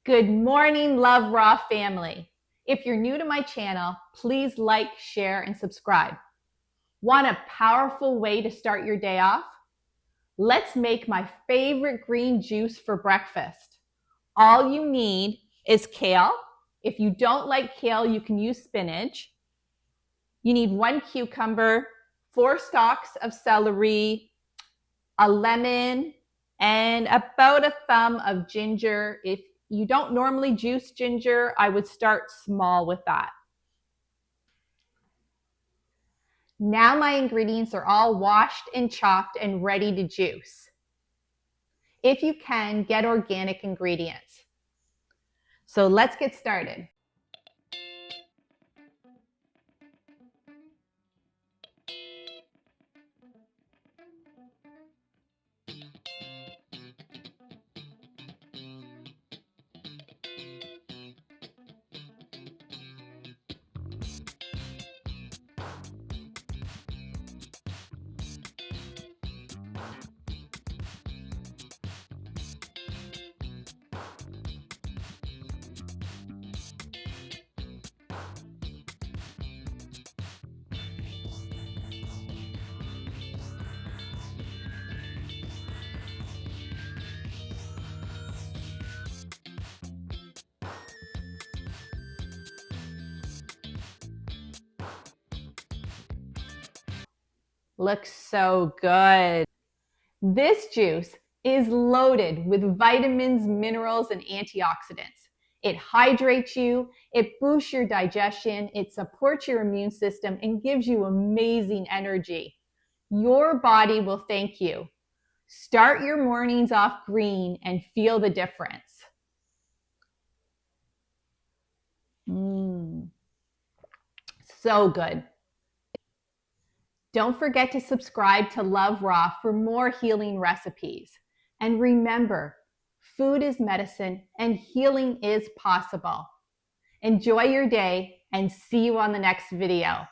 Good morning, Love Raw family. If you're new to my channel, please like, share, and subscribe. Want a powerful way to start your day off? Let's make my favorite green juice for breakfast. All you need is kale. If you don't like kale, you can use spinach. You need 1 cucumber, 4 stalks of celery, a lemon, and about a thumb of ginger. If you don't normally juice ginger, I would start small with that. Now my ingredients are all washed and chopped and ready to juice. If you can, get organic ingredients. So let's get started. Looks so good. This juice is loaded with vitamins, minerals, and antioxidants. It hydrates you, it boosts your digestion, it supports your immune system, and gives you amazing energy. Your body will thank you. Start your mornings off green and feel the difference. So good. Don't forget to subscribe to Love Raw for more healing recipes. And remember, food is medicine and healing is possible. Enjoy your day and see you on the next video.